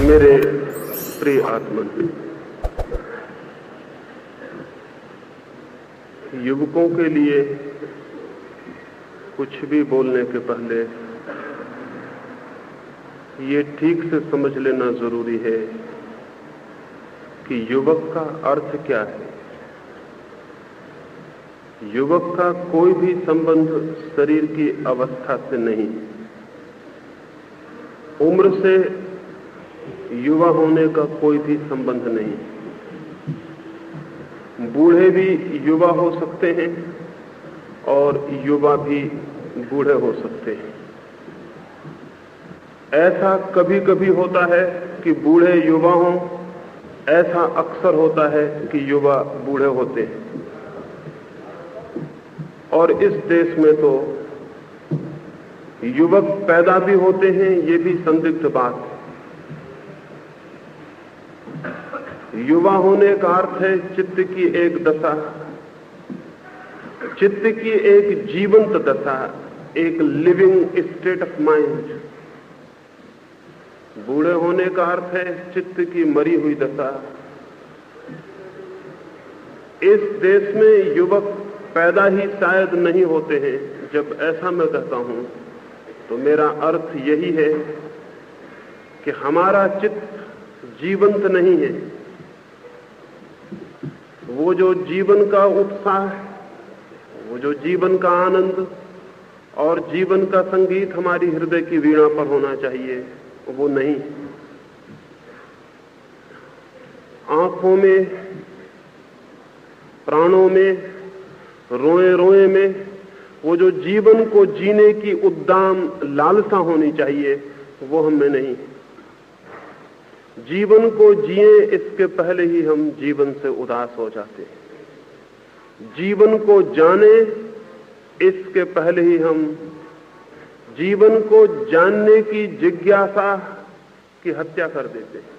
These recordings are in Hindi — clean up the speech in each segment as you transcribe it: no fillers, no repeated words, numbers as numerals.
मेरे प्रिय आत्मन, युवकों के लिए कुछ भी बोलने के पहले ये ठीक से समझ लेना जरूरी है कि युवक का अर्थ क्या है। युवक का कोई भी संबंध शरीर की अवस्था से नहीं, उम्र से युवा होने का कोई भी संबंध नहीं। बूढ़े भी युवा हो सकते हैं और युवा भी बूढ़े हो सकते हैं। ऐसा कभी कभी होता है कि बूढ़े युवा हों, ऐसा अक्सर होता है कि युवा बूढ़े होते हैं। और इस देश में तो युवक पैदा भी होते हैं, ये भी संदिग्ध बात है। युवा होने का अर्थ है चित्त की एक दशा, चित्त की एक जीवंत दशा, एक लिविंग स्टेट ऑफ माइंड। बूढ़े होने का अर्थ है चित्त की मरी हुई दशा। इस देश में युवक पैदा ही शायद नहीं होते हैं। जब ऐसा मैं कहता हूं तो मेरा अर्थ यही है कि हमारा चित्त जीवंत नहीं है। वो जो जीवन का उत्साह, वो जो जीवन का आनंद और जीवन का संगीत हमारी हृदय की वीणा पर होना चाहिए, वो नहीं। आंखों में, प्राणों में, रोए रोए में वो जो जीवन को जीने की उद्दाम लालसा होनी चाहिए, वो हमें नहीं। जीवन को जिए इसके पहले ही हम जीवन से उदास हो जाते हैं। जीवन को जाने इसके पहले ही हम जीवन को जानने की जिज्ञासा की हत्या कर देते हैं।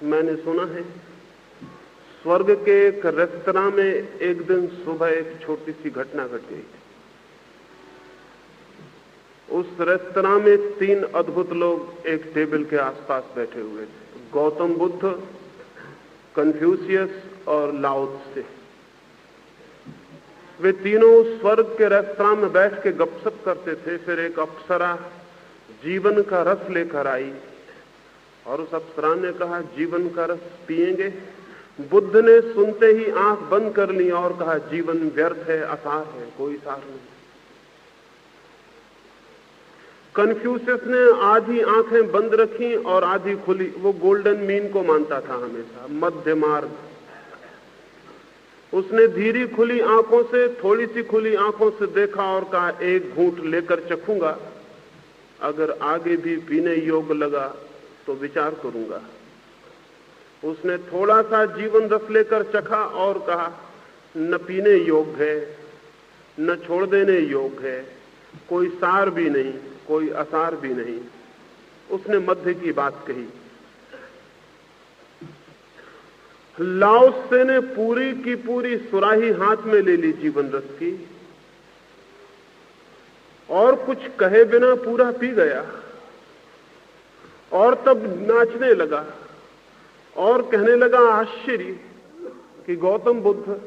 मैंने सुना है स्वर्ग के एक रेस्तरां में एक दिन सुबह एक छोटी सी घटना घट गई। उस रेस्तरां में 3 अद्भुत लोग एक टेबल के आसपास बैठे हुए थे। गौतम बुद्ध, कन्फ्यूशियस और लाओ त्से। वे तीनों स्वर्ग के रेस्तरां में बैठ के गपशप करते थे। फिर एक अप्सरा जीवन का रस लेकर आई और उस अप्सरा ने कहा, जीवन का रस पिएंगे? बुद्ध ने सुनते ही आंख बंद कर ली और कहा, जीवन व्यर्थ है, असार है, कोई सार नहीं। कन्फ्यूशियस ने आधी आंखें बंद रखी और आधी खुली। वो गोल्डन मीन को मानता था हमेशा, मध्य मार्ग। उसने धीरी खुली आंखों से, थोड़ी सी खुली आंखों से देखा और कहा, एक घूंट लेकर चखूंगा, अगर आगे भी पीने योग्य लगा तो विचार करूंगा। उसने थोड़ा सा जीवन रस लेकर चखा और कहा, न पीने योग्य है, न छोड़ देने योग्य है, कोई सार भी नहीं, कोई असार भी नहीं। उसने मध्य की बात कही। लाओ त्से ने पूरी की पूरी सुराही हाथ में ले ली जीवन रस की और कुछ कहे बिना पूरा पी गया और तब नाचने लगा और कहने लगा, आश्चर्य कि गौतम बुद्ध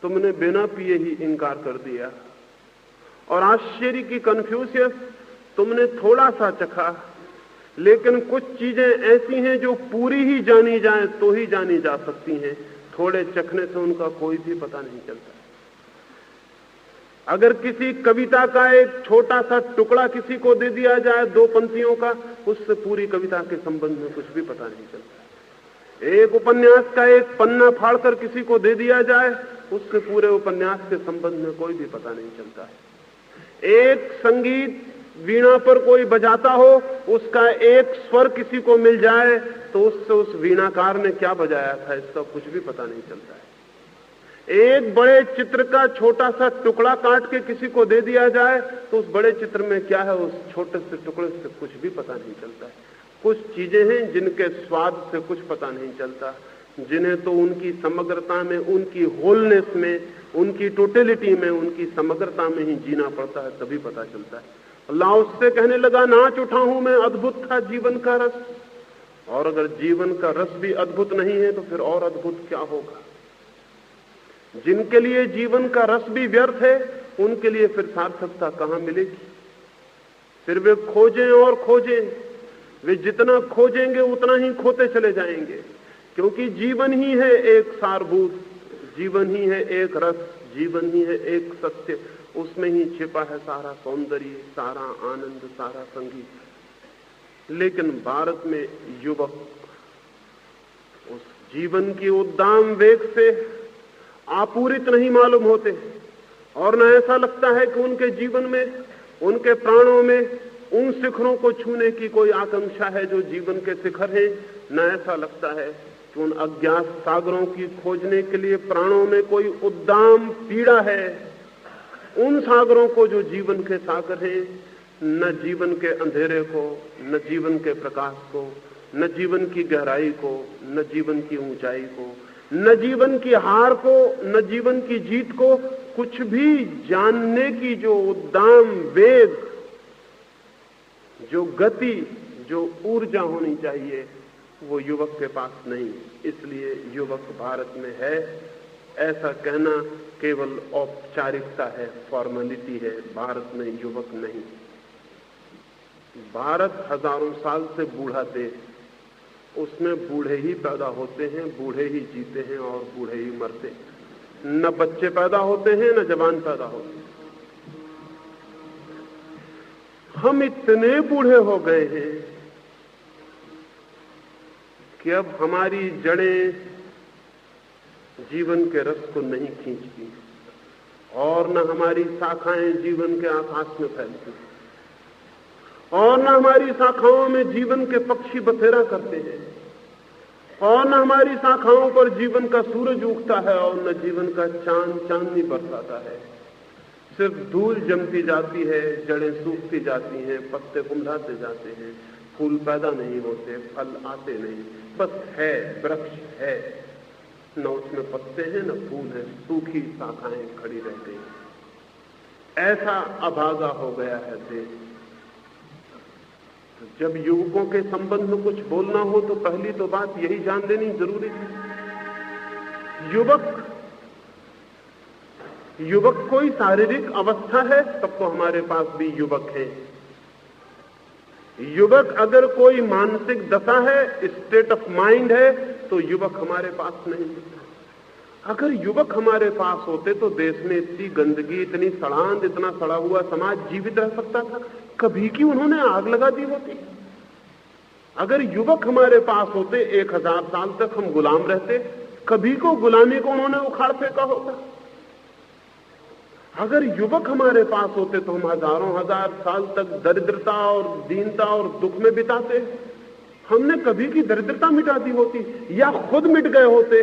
तुमने बिना पिए ही इनकार कर दिया, और आश्चर्य की कन्फ्यूशियस तुमने थोड़ा सा चखा, लेकिन कुछ चीजें ऐसी हैं जो पूरी ही जानी जाए तो ही जानी जा सकती हैं, थोड़े चखने से उनका कोई भी पता नहीं चलता। अगर किसी कविता का एक छोटा सा टुकड़ा किसी को दे दिया जाए 2 पंक्तियों का, उससे पूरी कविता के संबंध में कुछ भी पता नहीं चलता। एक उपन्यास का एक पन्ना फाड़कर किसी को दे दिया जाए, उससे पूरे उपन्यास के संबंध में कोई भी पता नहीं चलता है। एक संगीत वीणा पर कोई बजाता हो, उसका एक स्वर किसी को मिल जाए तो उससे उस वीणाकार ने क्या बजाया था इसका कुछ भी पता नहीं चलता है। एक बड़े चित्र का छोटा सा टुकड़ा काट के किसी को दे दिया जाए तो उस बड़े चित्र में क्या है उस छोटे से टुकड़े से कुछ भी पता नहीं चलता है। कुछ चीजें हैं जिनके स्वाद से कुछ पता नहीं चलता, जिन्हें तो उनकी समग्रता में, उनकी होलनेस में, उनकी टोटलिटी में, उनकी समग्रता में ही जीना पड़ता है, तभी पता चलता है। लाओस से कहने लगा, नाच उठा हूं मैं, अद्भुत था जीवन का रस। और अगर जीवन का रस भी अद्भुत नहीं है तो फिर और अद्भुत क्या होगा? जिनके लिए जीवन का रस भी व्यर्थ है, उनके लिए फिर सार्थकता कहां मिलेगी? फिर वे खोजें और खोजें, वे जितना खोजेंगे उतना ही खोते चले जाएंगे, क्योंकि जीवन ही है एक सारभूत, जीवन ही है एक रस, जीवन ही है एक सत्य। उसमें ही छिपा है सारा सौंदर्य, सारा आनंद, सारा संगीत। लेकिन भारत में युवक उस जीवन की उद्दाम वेग से आपूरित नहीं मालूम होते, और न ऐसा लगता है कि उनके जीवन में, उनके प्राणों में उन शिखरों को छूने की कोई आकांक्षा है जो जीवन के शिखर हैं। न ऐसा लगता है कि उन अज्ञात सागरों की खोजने के लिए प्राणों में कोई उद्दाम पीड़ा है। उन सागरों को जो जीवन के सागर हैं, न जीवन के अंधेरे को, न जीवन के प्रकाश को, न जीवन की गहराई को, न जीवन की ऊंचाई को, न जीवन की हार को, न जीवन की जीत को, कुछ भी जानने की जो उद्दाम वेग, जो गति, जो ऊर्जा होनी चाहिए, वो युवक के पास नहीं। इसलिए युवक भारत में है, ऐसा कहना केवल औपचारिकता है, फॉर्मेलिटी है। भारत में युवक नहीं। भारत हजारों साल से बूढ़ा देश, उसमें बूढ़े ही पैदा होते हैं, बूढ़े ही जीते हैं और बूढ़े ही मरते हैं। न बच्चे पैदा होते हैं, न जवान पैदा होते हैं। हम इतने बूढ़े हो गए हैं कि अब हमारी जड़ें जीवन के रस को नहीं खींचती, और न हमारी शाखाएं जीवन के आकाश में फैलती, और न हमारी शाखाओं में जीवन के पक्षी बसेरा करते हैं, और न हमारी शाखाओं पर जीवन का सूरज उगता है, और न जीवन का चांद चांदनी बरसाता है। सिर्फ धूल जमती जाती है, जड़ें सूखती जाती हैं, पत्ते कुंढाते जाते हैं, फूल पैदा नहीं होते, फल आते नहीं, बस है, वृक्ष है, न उसमें पत्ते हैं न फूल है, सूखी शाखाएं खड़ी रह गई। ऐसा अभागा हो गया है देश। तो जब युवकों के संबंध में कुछ बोलना हो तो पहली तो बात यही जान लेनी जरूरी है, युवक कोई शारीरिक अवस्था है, तब तो हमारे पास भी युवक है। युवक अगर कोई मानसिक दशा है, स्टेट ऑफ माइंड है, तो युवक हमारे पास नहीं। अगर युवक हमारे पास होते तो देश में इतनी गंदगी, इतनी सड़ांध, इतना सड़ा हुआ समाज जीवित रह सकता था? कभी की उन्होंने आग लगा दी होती। अगर युवक हमारे पास होते, 1000 साल तक हम गुलाम रहते, कभी को गुलामी को उन्होंने उखाड़ फेंका होता। अगर युवक हमारे पास होते तो हम हजारों हजार साल तक दरिद्रता और दीनता और दुख में बिताते। हमने कभी की दरिद्रता मिटा दी होती, या खुद मिट गए होते।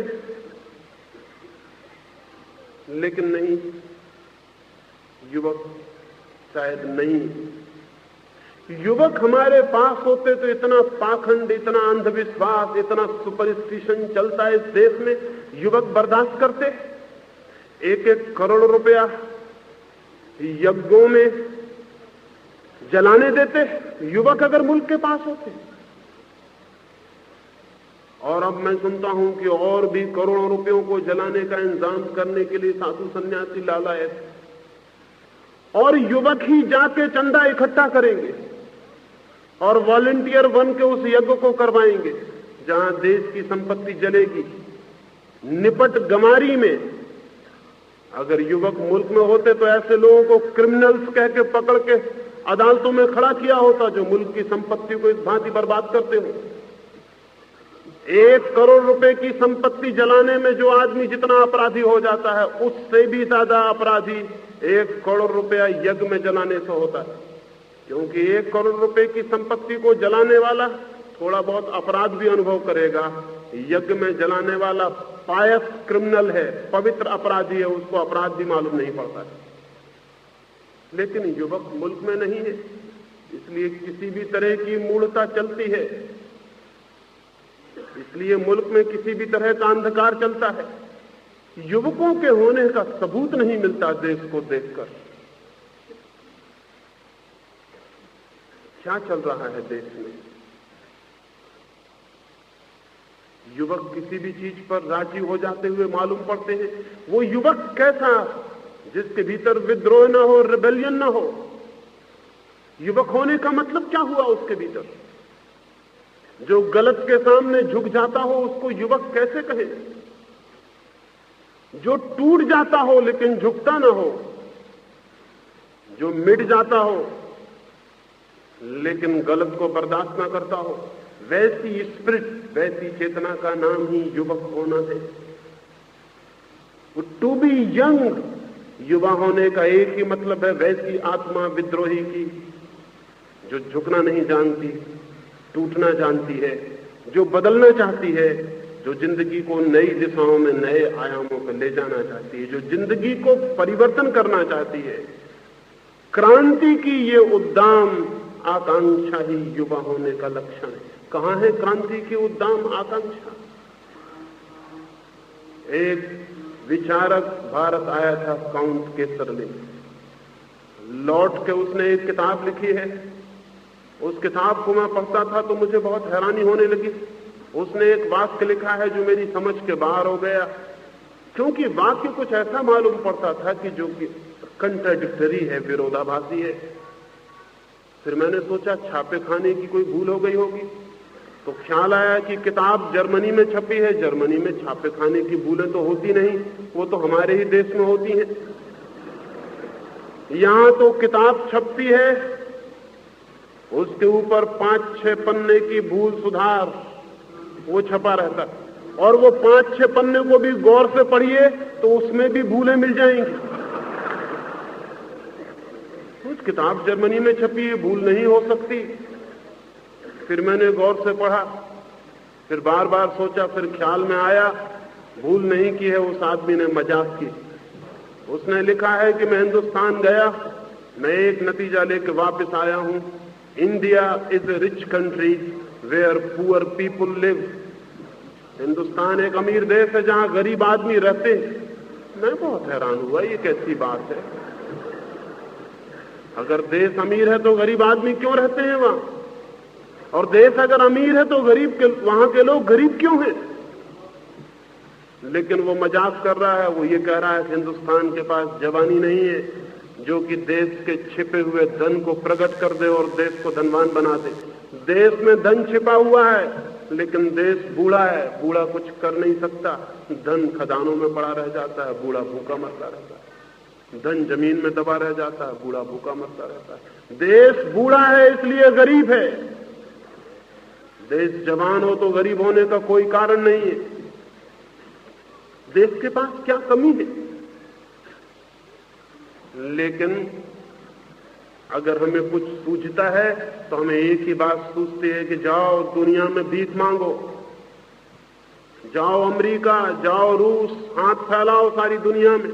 लेकिन नहीं, युवक शायद नहीं। युवक हमारे पास होते तो इतना पाखंड, इतना अंधविश्वास, इतना सुपरस्टिशन चलता है इस देश में, युवक बर्दाश्त करते? 1-1 करोड़ रुपया यज्ञों में जलाने देते युवक अगर मुल्क के पास होते? और अब मैं सुनता हूं कि और भी करोड़ों रुपयों को जलाने का इंतजाम करने के लिए साधु सन्यासी लालायत, और युवक ही जाके चंदा इकट्ठा करेंगे और वॉलंटियर बन के उस यज्ञ को करवाएंगे जहां देश की संपत्ति जलेगी। निपट गमारी में अगर युवक मुल्क में होते तो ऐसे लोगों को क्रिमिनल्स कह के पकड़ के अदालतों में खड़ा किया होता जो मुल्क की संपत्ति को इस भांति बर्बाद करते हो। 1 करोड़ रुपए की संपत्ति जलाने में जो आदमी जितना अपराधी हो जाता है, उससे भी ज्यादा अपराधी 1 करोड़ रुपया यज्ञ में जलाने से होता है। क्योंकि 1 करोड़ रुपए की संपत्ति को जलाने वाला थोड़ा बहुत अपराध भी अनुभव करेगा, यज्ञ में जलाने वाला पायस क्रिमिनल है, पवित्र अपराधी है, उसको अपराध भी मालूम नहीं पड़ता है। लेकिन युवक मुल्क में नहीं है, इसलिए किसी भी तरह की मूढ़ता चलती है, इसलिए मुल्क में किसी भी तरह का अंधकार चलता है। युवकों के होने का सबूत नहीं मिलता देश को देखकर। क्या चल रहा है देश में? युवक किसी भी चीज पर राजी हो जाते हुए मालूम पड़ते हैं। वो युवक कैसा जिसके भीतर विद्रोह न हो, रिबेलियन न हो? युवक होने का मतलब क्या हुआ उसके भीतर? जो गलत के सामने झुक जाता हो उसको युवक कैसे कहे? जो टूट जाता हो लेकिन झुकता ना हो, जो मिट जाता हो लेकिन गलत को बर्दाश्त ना करता हो, वैसी स्पिरिट, वैसी चेतना का नाम ही युवक होना है। टू बी यंग, युवा होने का एक ही मतलब है वैसी आत्मा विद्रोही की जो झुकना नहीं जानती, टूटना जानती है, जो बदलना चाहती है, जो जिंदगी को नई दिशाओं में, नए आयामों पर ले जाना चाहती है, जो जिंदगी को परिवर्तन करना चाहती है। क्रांति की ये उद्दाम आकांक्षा ही युवा होने का लक्षण है। कहां है क्रांति की उद्दाम आकांक्षा? एक विचारक भारत आया था, काउंट केसरलिंग। लौट के उसने एक किताब लिखी है। उस किताब को मैं पढ़ता था तो मुझे बहुत हैरानी होने लगी। उसने एक वाक्य लिखा है जो मेरी समझ के बाहर हो गया, क्योंकि वाक्य कुछ ऐसा मालूम पड़ता था कि जो कि कंट्राडिक्टरी है, विरोधाभासी है। फिर मैंने सोचा छापे खाने की कोई भूल हो गई होगी, तो ख्याल आया कि किताब जर्मनी में छपी है। जर्मनी में छापे खाने की भूलें तो होती नहीं, वो तो हमारे ही देश में होती हैं। यहां तो किताब छपती है, उसके ऊपर 5-6 पन्ने की भूल सुधार वो छपा रहता, और वो 5-6 पन्ने को भी गौर से पढ़िए तो उसमें भी भूलें मिल जाएंगी। कुछ किताब जर्मनी में छपी है, भूल नहीं हो सकती। फिर मैंने गौर से पढ़ा, फिर बार बार सोचा, फिर ख्याल में आया भूल नहीं की है, उस आदमी ने मजाक की। उसने लिखा है कि मैं हिंदुस्तान गया, मैं एक नतीजा लेकर वापस आया हूं, India is a rich country where poor people live. Hindustan एक अमीर देश है जहां गरीब आदमी रहते हैं। मैं बहुत हैरान हुआ, ये कैसी बात है? अगर देश अमीर है तो गरीब आदमी क्यों रहते हैं वहां? और देश अगर अमीर है तो वहां के लोग गरीब क्यों हैं? लेकिन वो मजाक कर रहा है। वो ये कह रहा है कि हिंदुस्तान के पास जवानी नहीं है जो कि देश के छिपे हुए धन को प्रकट कर दे और देश को धनवान बना दे। देश में धन छिपा हुआ है लेकिन देश बूढ़ा है, बूढ़ा कुछ कर नहीं सकता। धन खदानों में पड़ा रह जाता है, बूढ़ा भूखा मरता रहता है। धन जमीन में दबा रह जाता है, बूढ़ा भूखा मरता रहता है। देश बूढ़ा है इसलिए गरीब है। देश जवान हो तो गरीब होने का कोई कारण नहीं है। देश के पास क्या कमी है? लेकिन अगर हमें कुछ सूझता है तो हमें एक ही बात सूझती है कि जाओ दुनिया में भीख मांगो, जाओ अमेरिका, जाओ रूस, हाथ फैलाओ सारी दुनिया में।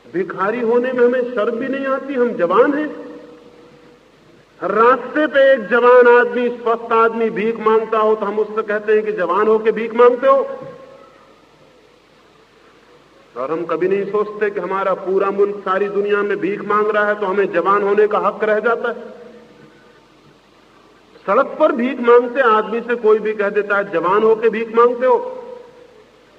भिखारी होने में हमें शर्म भी नहीं आती, हम जवान हैं। रास्ते पे एक जवान आदमी, स्वस्थ आदमी भीख मांगता हो तो हम उससे कहते हैं कि जवान हो के भीख मांगते हो। और हम कभी नहीं सोचते कि हमारा पूरा मुल्क सारी दुनिया में भीख मांग रहा है तो हमें जवान होने का हक रह जाता है। सड़क पर भीख मांगते आदमी से कोई भी कह देता है जवान होके भीख मांगते हो।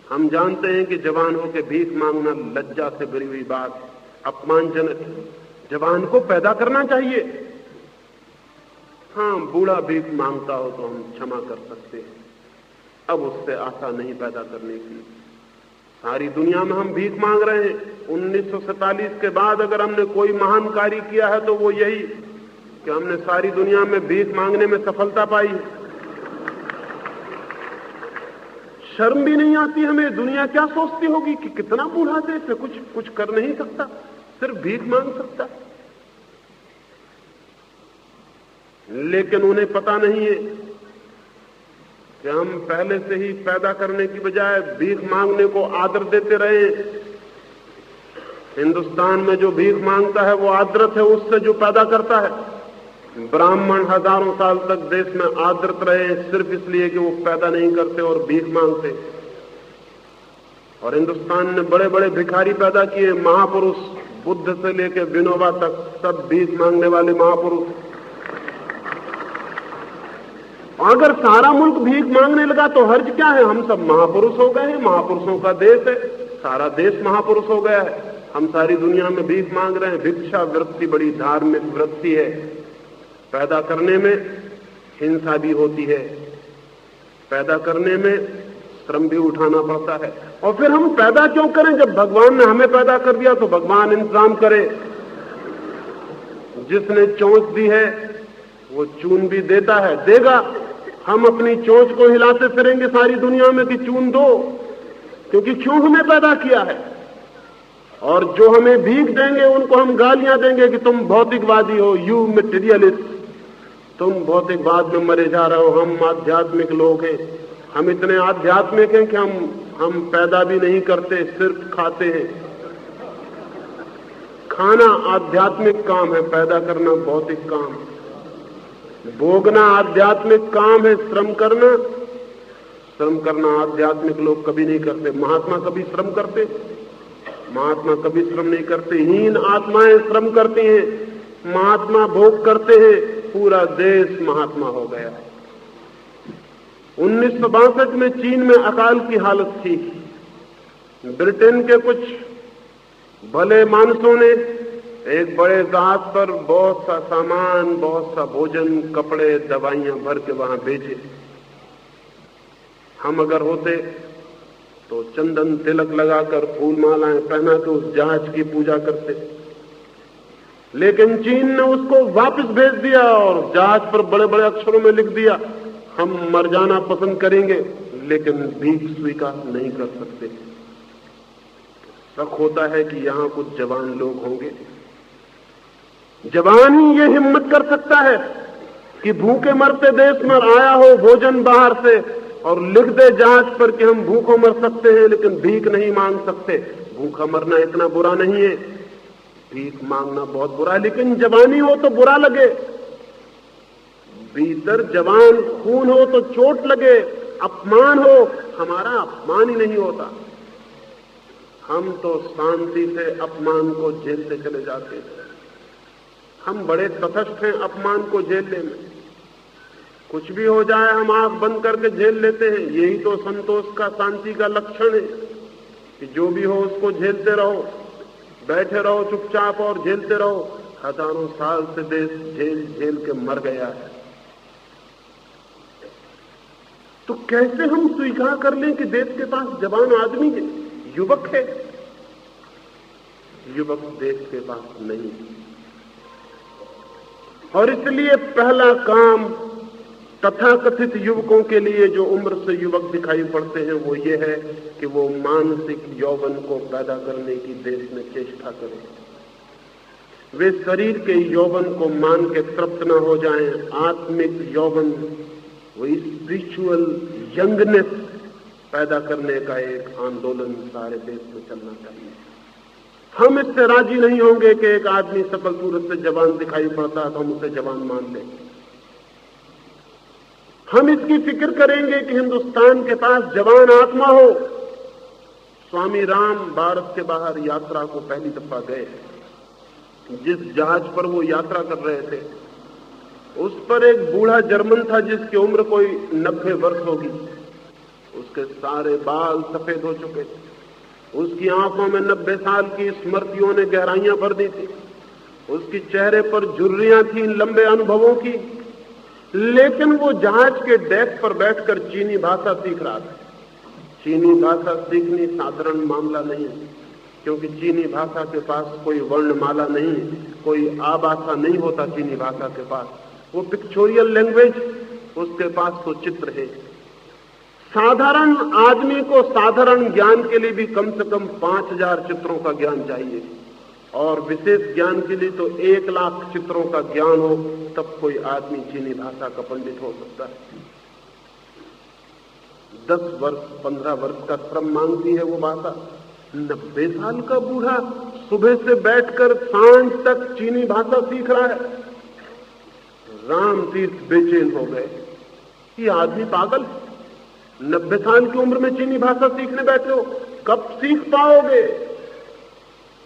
हम जानते हैं कि जवान होके भीख मांगना लज्जा से भरी हुई बात, अपमानजनक है। जवान को पैदा करना चाहिए। हाँ, बूढ़ा भीख मांगता हो तो हम क्षमा कर सकते हैं, अब उससे आशा नहीं पैदा करने की। सारी दुनिया में हम भीख मांग रहे हैं। 1947 के बाद अगर हमने कोई महान कार्य किया है तो वो यही कि हमने सारी दुनिया में भीख मांगने में सफलता पाई है। शर्म भी नहीं आती हमें। दुनिया क्या सोचती होगी कि कितना बूढ़ा देश है, कुछ कर नहीं सकता, सिर्फ भीख मांग सकता। लेकिन उन्हें पता नहीं है कि हम पहले से ही पैदा करने की बजाय भीख मांगने को आदर देते रहे। हिंदुस्तान में जो भीख मांगता है वो आदरत है उससे जो पैदा करता है। ब्राह्मण हजारों साल तक देश में आदरत रहे सिर्फ इसलिए कि वो पैदा नहीं करते और भीख मांगते। और हिंदुस्तान ने बड़े बड़े भिखारी पैदा किए, महापुरुष बुद्ध से लेकर विनोबा तक सब भीख मांगने वाले महापुरुष। अगर सारा मुल्क भीख मांगने लगा तो हर्ज क्या है? हम सब महापुरुष हो गए हैं, महापुरुषों का देश है, सारा देश महापुरुष हो गया है। हम सारी दुनिया में भीख मांग रहे हैं। भिक्षा वृत्ति बड़ी धार्मिक वृत्ति है। पैदा करने में हिंसा भी होती है, पैदा करने में श्रम भी उठाना पड़ता है। और फिर हम पैदा क्यों करें? जब भगवान ने हमें पैदा कर दिया तो भगवान इंतजाम करे। जिसने चोंच दी है वो चून भी देता है, देगा। हम अपनी चोंच को हिलाते फिरेंगे सारी दुनिया में कि चून दो, क्योंकि क्यों हमें पैदा किया है। और जो हमें भीख देंगे उनको हम गालियां देंगे कि तुम भौतिकवादी हो, यू मटेरियलिस्ट, तुम भौतिकवाद में मरे जा रहे हो। हम आध्यात्मिक लोग हैं, हम इतने आध्यात्मिक हैं कि हम पैदा भी नहीं करते, सिर्फ खाते हैं। खाना आध्यात्मिक काम है, पैदा करना भौतिक काम। भोगना आध्यात्मिक काम है, श्रम करना आध्यात्मिक लोग कभी नहीं करते। महात्मा कभी श्रम करते? महात्मा कभी श्रम नहीं करते। हीन आत्माएं श्रम करती हैं, महात्मा भोग करते हैं। पूरा देश महात्मा हो गया है। 1962 में चीन में अकाल की हालत थी। ब्रिटेन के कुछ भले मानसों ने एक बड़े जहाज पर बहुत सा सामान, बहुत सा भोजन, कपड़े, दवाइयां भर के वहां भेजे। हम अगर होते तो चंदन तिलक लगाकर, फूल मालाएं पहना के उस जहाज की पूजा करते। लेकिन चीन ने उसको वापस भेज दिया और जहाज पर बड़े बड़े अक्षरों में लिख दिया, हम मर जाना पसंद करेंगे लेकिन भीख स्वीकार नहीं कर सकते। शक होता है कि यहां कुछ जवान लोग होंगे। जवान ही ये हिम्मत कर सकता है कि भूखे मरते देश में आया हो भोजन बाहर से और लिख दे जहाज पर कि हम भूखों मर सकते हैं लेकिन भीख नहीं मांग सकते। भूखा मरना इतना बुरा नहीं है, भीख मांगना बहुत बुरा है। लेकिन जवानी हो तो बुरा लगे, भीतर जवान खून हो तो चोट लगे, अपमान हो। हमारा अपमान ही नहीं होता, हम तो शांति से अपमान को झेलते चले जाते हैं। हम बड़े तटस्थ हैं अपमान को झेलने में। कुछ भी हो जाए हम आंख बंद करके झेल लेते हैं। यही तो संतोष का, शांति का लक्षण है कि जो भी हो उसको झेलते रहो, बैठे रहो चुपचाप और झेलते रहो। हजारों साल से देश झेल झेल के मर गया है, तो कैसे हम स्वीकार कर लें कि देश के पास जवान आदमी है, युवक है? युवक देश के पास नहीं। और इसलिए पहला काम तथाकथित युवकों के लिए जो उम्र से युवक दिखाई पड़ते हैं वो ये है कि वो मानसिक यौवन को पैदा करने की देश में चेष्टा करें। वे शरीर के यौवन को मान के तृप्त न हो जाएं। आत्मिक यौवन, वो स्पिरिचुअल यंगनेस पैदा करने का एक आंदोलन सारे देश में चलना चाहिए। हम इससे राजी नहीं होंगे कि एक आदमी सकल सूरत से जवान दिखाई पड़ता है तो हम उसे जवान मान लें। हम इसकी फिक्र करेंगे कि हिंदुस्तान के पास जवान आत्मा हो। स्वामी राम भारत के बाहर यात्रा को पहली दफा गए। जिस जहाज पर वो यात्रा कर रहे थे उस पर एक बूढ़ा जर्मन था जिसकी उम्र कोई 90 वर्ष होगी। उसके सारे बाल सफेद हो चुके थे, उसकी आंखों में 90 साल की स्मृतियों ने गहराइयां भर दी थी, उसके चेहरे पर झुर्रियां थी लंबे अनुभवों की। लेकिन वो जहाज के डेक पर बैठकर चीनी भाषा सीख रहा था। चीनी भाषा सीखनी साधारण मामला नहीं है, क्योंकि चीनी भाषा के पास कोई वर्णमाला नहीं है, कोई आभाषा नहीं होता चीनी भाषा के पास। वो पिक्चोरियल लैंग्वेज, उसके पास तो चित्र है। साधारण आदमी को साधारण ज्ञान के लिए भी कम से कम 5000 चित्रों का ज्ञान चाहिए, और विशेष ज्ञान के लिए तो 1 लाख चित्रों का ज्ञान हो, तब कोई आदमी चीनी भाषा का पंडित हो सकता है। 10 वर्ष 15 वर्ष का श्रम मांगती है वो भाषा। 90 साल का बूढ़ा सुबह से बैठकर सांझ तक चीनी भाषा सीख रहा है। राम तीर्थ बेचैन हो गए, ये आदमी पागल। 90 साल की उम्र में चीनी भाषा सीखने बैठे हो, कब सीख पाओगे?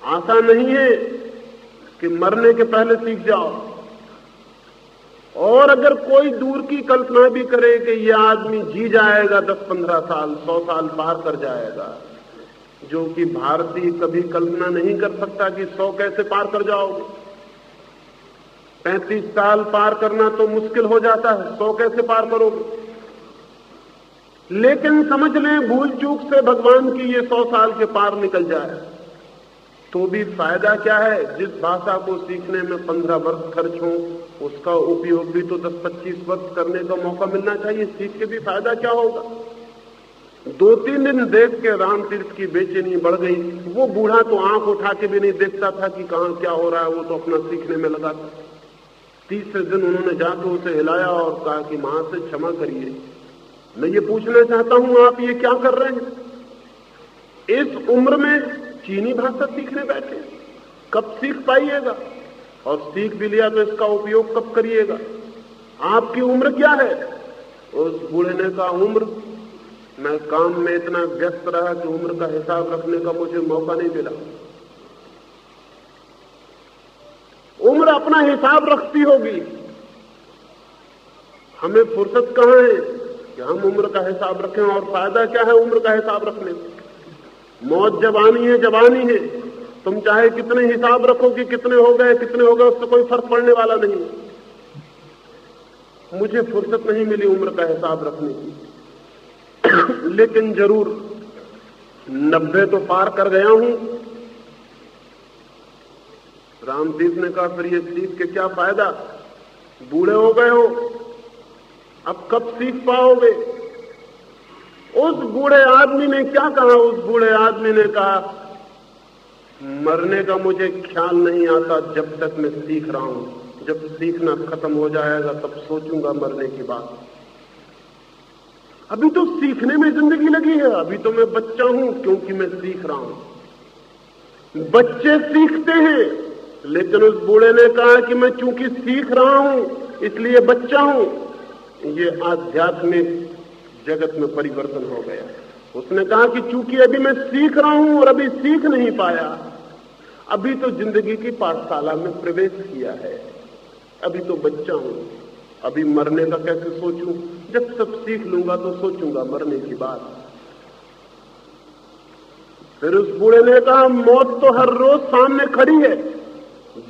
आशा नहीं है कि मरने के पहले सीख जाओ। और अगर कोई दूर की कल्पना भी करे कि यह आदमी जी जाएगा 10-15 साल, 100 साल पार कर जाएगा, जो कि भारतीय कभी कल्पना नहीं कर सकता कि 100 कैसे पार कर जाओगे। 35 साल पार करना तो मुश्किल हो जाता है, 100 कैसे पार करोगे। लेकिन समझ लें भूल चूक से भगवान की ये 100 साल के पार निकल जाए तो भी फायदा क्या है। जिस भाषा को सीखने में 15 वर्ष खर्च हो, उसका उपयोग भी तो 10-25 वर्ष करने का मौका मिलना चाहिए। सीख के भी फायदा क्या होगा। 2-3 दिन देख के रामतीर्थ की बेचैनी बढ़ गई। वो बूढ़ा तो आंख उठा के भी नहीं देखता था कि कहां क्या हो रहा है, वो तो अपना सीखने में लगा था। तीसरे दिन उन्होंने जाकर उसे हिलाया और कहा कि मां से क्षमा करिए, मैं ये पूछना चाहता हूं आप ये क्या कर रहे हैं। इस उम्र में चीनी भाषा सीखने बैठे, कब सीख पाइएगा। और सीख भी लिया तो इसका उपयोग कब करिएगा। आपकी उम्र क्या है। उस बूढ़े ने कहा उम्र, मैं काम में इतना व्यस्त रहा कि उम्र का हिसाब रखने का मुझे मौका नहीं मिला। उम्र अपना हिसाब रखती होगी, हमें फुर्सत कहां है कि हम उम्र का हिसाब रखें। और फायदा क्या है उम्र का हिसाब रखने से। मौत जवानी है, जवानी है, तुम चाहे कितने हिसाब रखो कि कितने हो गए, उससे कोई फर्क पड़ने वाला नहीं। मुझे फुर्सत नहीं मिली उम्र का हिसाब रखने की। लेकिन जरूर 90 तो पार कर गया हूं। रामतीर्थ ने कहा फिर ये सीख के क्या फायदा, बूढ़े हो गए हो, अब कब सीख पाओगे। उस बूढ़े आदमी ने क्या कहा। उस बूढ़े आदमी ने कहा मरने का मुझे ख्याल नहीं आता जब तक मैं सीख रहा हूं। जब सीखना खत्म हो जाएगा तब सोचूंगा मरने की बात। अभी तो सीखने में जिंदगी लगी है, अभी तो मैं बच्चा हूं क्योंकि मैं सीख रहा हूं। बच्चे सीखते हैं, लेकिन उस बूढ़े ने कहा कि मैं चूंकि सीख रहा हूं इसलिए बच्चा हूं। ये आध्यात्मिक जगत में परिवर्तन हो गया। उसने कहा कि चूंकि अभी मैं सीख रहा हूं और अभी सीख नहीं पाया, अभी तो जिंदगी की पाठशाला में प्रवेश किया है, अभी तो बच्चा हूं, अभी मरने का कैसे सोचूं। जब सब सीख लूंगा तो सोचूंगा मरने की बात। फिर उस बूढ़े ने कहा मौत तो हर रोज सामने खड़ी है।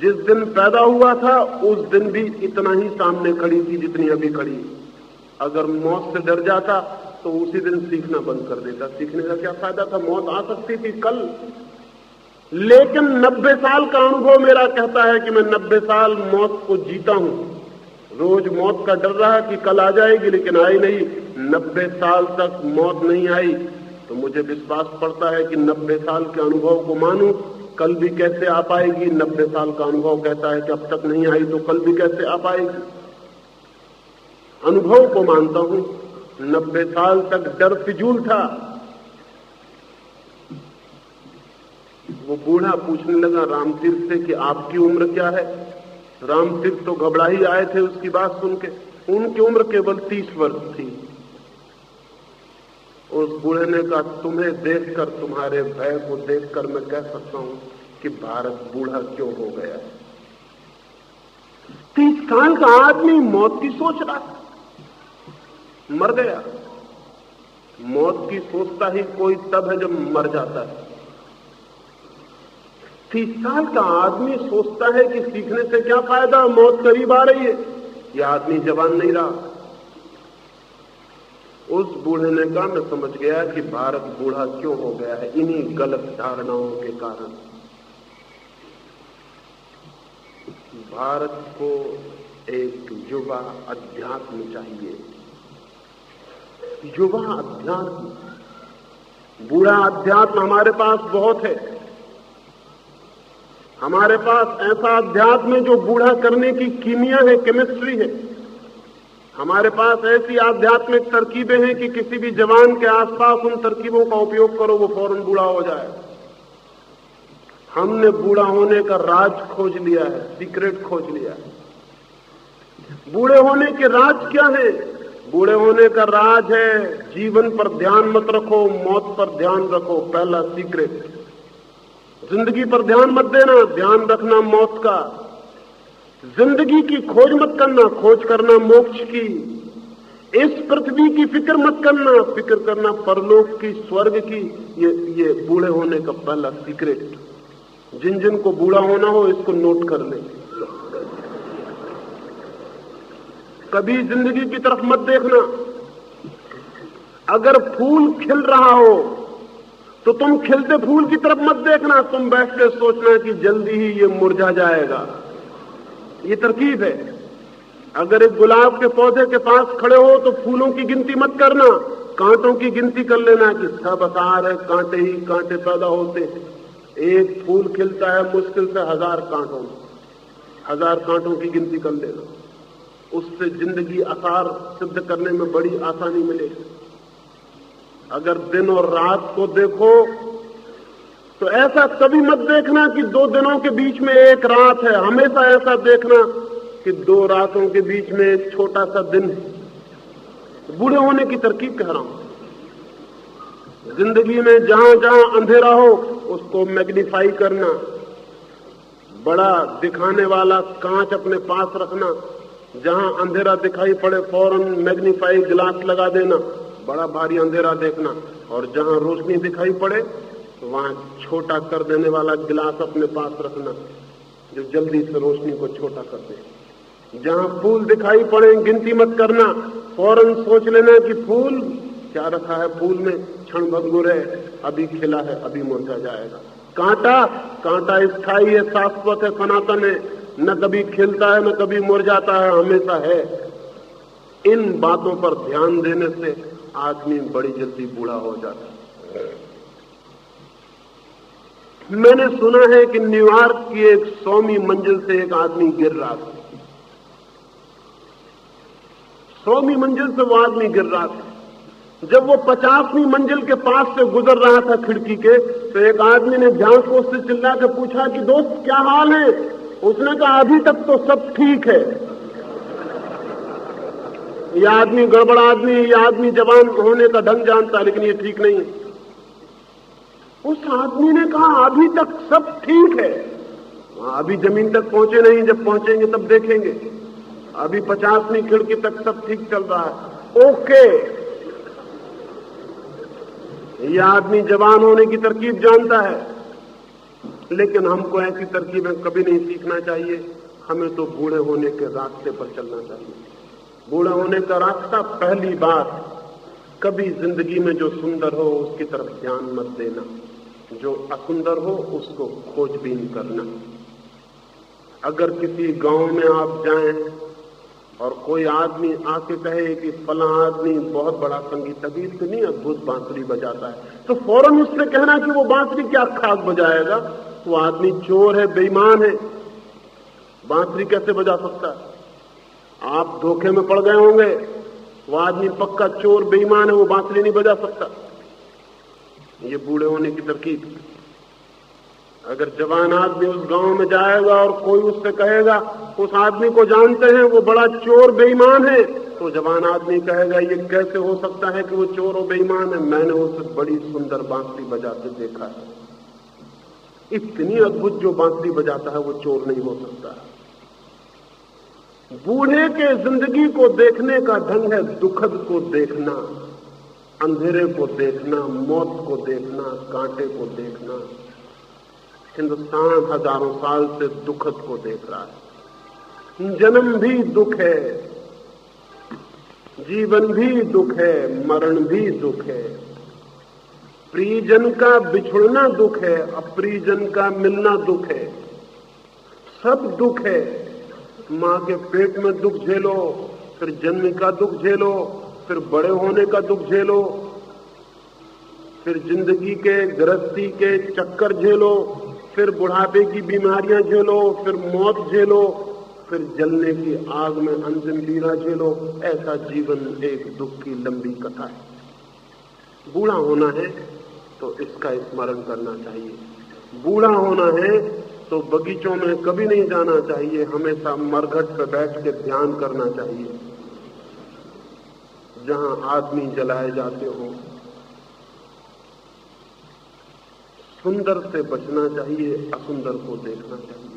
जिस दिन पैदा हुआ था उस दिन भी इतना ही सामने खड़ी थी जितनी अभी खड़ी। अगर मौत से डर जाता तो उसी दिन सीखना बंद कर देता। सीखने का क्या फायदा था, मौत आ सकती थी कल। लेकिन 90 साल का अनुभव मेरा कहता है कि मैं 90 साल मौत को जीता हूं। रोज मौत का डर रहा कि कल आ जाएगी, लेकिन आई नहीं। 90 साल तक मौत नहीं आई तो मुझे विश्वास पड़ता है कि 90 साल के अनुभव को मानूं। कल भी कैसे आ पाएगी, 90 साल का अनुभव कहता है कि अब तक नहीं आई तो कल भी कैसे आ पाएगी। अनुभव को मानता हूं। 90 साल तक डर फिजूल था। वो बूढ़ा पूछने लगा रामतीर्थ से कि आपकी उम्र क्या है। रामतीर्थ तो घबरा ही आए थे उसकी बात सुन के। उनकी उम्र केवल 30 वर्ष थी। उस बूढ़े ने कहा तुम्हें देखकर, तुम्हारे भय को देखकर मैं कह सकता हूं कि भारत बूढ़ा क्यों हो गया। 30 साल का आदमी मौत की सोच रहा, मर गया। मौत की सोचता ही कोई तब है जब मर जाता है। 30 साल का आदमी सोचता है कि सीखने से क्या फायदा, मौत करीब आ रही है। यह आदमी जवान नहीं रहा। उस बूढ़े ने कहा मैं समझ गया कि भारत बूढ़ा क्यों हो गया है, इन्हीं गलत धारणाओं के कारण। भारत को एक युवा अध्यात्म चाहिए। युवा अध्यात्म, बूढ़ा अध्यात्म हमारे पास बहुत है। हमारे पास ऐसा अध्यात्म है जो बूढ़ा करने की कीमिया है, केमिस्ट्री है। हमारे पास ऐसी आध्यात्मिक तरकीबें हैं कि किसी भी जवान के आसपास उन तरकीबों का उपयोग करो, वो फौरन बूढ़ा हो जाए। हमने बूढ़ा होने का राज खोज लिया है, सीक्रेट खोज लिया है। बूढ़े होने के राज क्या है? बूढ़े होने का राज है जीवन पर ध्यान मत रखो, मौत पर ध्यान रखो। पहला सीक्रेट। जिंदगी पर ध्यान मत देना, ध्यान रखना मौत का। जिंदगी की खोज मत करना, खोज करना मोक्ष की। इस पृथ्वी की फिक्र मत करना, फिक्र करना परलोक की, स्वर्ग की। ये बूढ़े होने का पहला सीक्रेट। जिन जिन को बूढ़ा होना हो इसको नोट कर ले। कभी जिंदगी की तरफ मत देखना। अगर फूल खिल रहा हो तो तुम खिलते फूल की तरफ मत देखना, तुम बैठ के सोचना कि जल्दी ही ये मुरझा जाएगा। ये तरकीब है। अगर एक गुलाब के पौधे के पास खड़े हो तो फूलों की गिनती मत करना, कांटों की गिनती कर लेना कि सब आकार है, कांटे ही कांटे पैदा होते हैं। एक फूल खिलता है मुश्किल से 1000 कांटों, 1000 कांटों की गिनती कर लेना। उससे जिंदगी आकार सिद्ध करने में बड़ी आसानी मिलेगी। अगर दिन और रात को देखो तो ऐसा कभी मत देखना कि 2 दिनों के बीच में एक रात है। हमेशा ऐसा देखना कि 2 रातों के बीच में एक छोटा सा दिन है। बूढ़े होने की तरकीब कह रहा हूं। जिंदगी में जहां जहां अंधेरा हो उसको मैग्नीफाई करना, बड़ा दिखाने वाला कांच अपने पास रखना। जहां अंधेरा दिखाई पड़े फौरन मैग्नीफाई ग्लास लगा देना, बड़ा भारी अंधेरा देखना। और जहां रोशनी दिखाई पड़े तो वहां छोटा कर देने वाला गिलास अपने पास रखना, जो जल्दी से रोशनी को छोटा कर दे। जहां फूल दिखाई पड़े गिनती मत करना, फौरन सोच लेना कि फूल क्या रखा है फूल में, क्षण भंगुर है, अभी खिला है, अभी मुरझा जाएगा। कांटा स्थायी है, शाश्वत है, सनातन है, न कभी खिलता है न कभी मुरझाता है, हमेशा है। इन बातों पर ध्यान देने से आदमी बड़ी जल्दी बूढ़ा हो जाता है। मैंने सुना है कि न्यूयॉर्क की एक 100वीं मंजिल से एक आदमी गिर रहा था। 100वीं मंजिल से वो आदमी गिर रहा था। जब वो 50वीं मंजिल के पास से गुजर रहा था खिड़की के, तो एक आदमी ने ध्यान को उससे चिल्ला के पूछा कि दोस्त क्या हाल है? उसने कहा अभी तक तो सब ठीक है। यह आदमी गड़बड़ आदमी, यह आदमी जवान होने का ढंग जानता, लेकिन ये ठीक नहीं है। उस आदमी ने कहा अभी तक सब ठीक है। अभी जमीन तक पहुंचे नहीं, जब पहुंचेंगे तब देखेंगे। अभी 50वीं खिड़की तक सब ठीक चल रहा है। ओके, यह आदमी जवान होने की तरकीब जानता है, लेकिन हमको ऐसी तरकीबें कभी नहीं सीखना चाहिए। हमें तो बूढ़े होने के रास्ते पर चलना चाहिए। बूढ़े होने का रास्ता, पहली बात, कभी जिंदगी में जो सुंदर हो उसकी तरफ ध्यान मत देना, जो असुंदर हो उसको खोजबीन करना। अगर किसी गांव में आप जाएं और कोई आदमी आके कहे कि फला आदमी बहुत बड़ा संगीतज्ञ, इतनी अद्भुत बांसुरी बजाता है, तो फौरन उससे कहना कि वो बांसुरी क्या खाक बजाएगा, वो आदमी चोर है, बेईमान है, बांसुरी कैसे बजा सकता है? आप धोखे में पड़ गए होंगे। वो आदमी पक्का चोर बेईमान है, वो बांसुरी नहीं बजा सकता। ये बूढ़े होने की तरकीब। अगर जवान आदमी उस गांव में जाएगा और कोई उससे कहेगा उस आदमी को जानते हैं वो बड़ा चोर बेईमान है, तो जवान आदमी कहेगा ये कैसे हो सकता है कि वो चोर और बेईमान है? मैंने उसे बड़ी सुंदर बांसुरी बजाते देखा है। इतनी अद्भुत जो बांसुरी बजाता है वो चोर नहीं हो सकता। बूढ़े के जिंदगी को देखने का ढंग है दुखद को देखना, अंधेरे को देखना, मौत को देखना, कांटे को देखना। हिंदुस्तान हजारों साल से दुखद को देख रहा है। जन्म भी दुख है, जीवन भी दुख है, मरण भी दुख है, प्रियजन का बिछुड़ना दुख है, अप्रियजन का मिलना दुख है, सब दुख है। मां के पेट में दुख झेलो, फिर जन्म का दुख झेलो, फिर बड़े होने का दुख झेलो, फिर जिंदगी के गृहस्थी के चक्कर झेलो, फिर बुढ़ापे की बीमारियां झेलो, फिर मौत झेलो, फिर जलने की आग में अंतिम पीड़ा झेलो। ऐसा जीवन एक दुख की लंबी कथा है। बूढ़ा होना है तो इसका स्मरण करना चाहिए। बूढ़ा होना है तो बगीचों में कभी नहीं जाना चाहिए, हमेशा मरघट पर बैठ के ध्यान करना चाहिए। जहां आदमी जलाए जाते हो, सुंदर से बचना चाहिए, असुंदर को देखना चाहिए,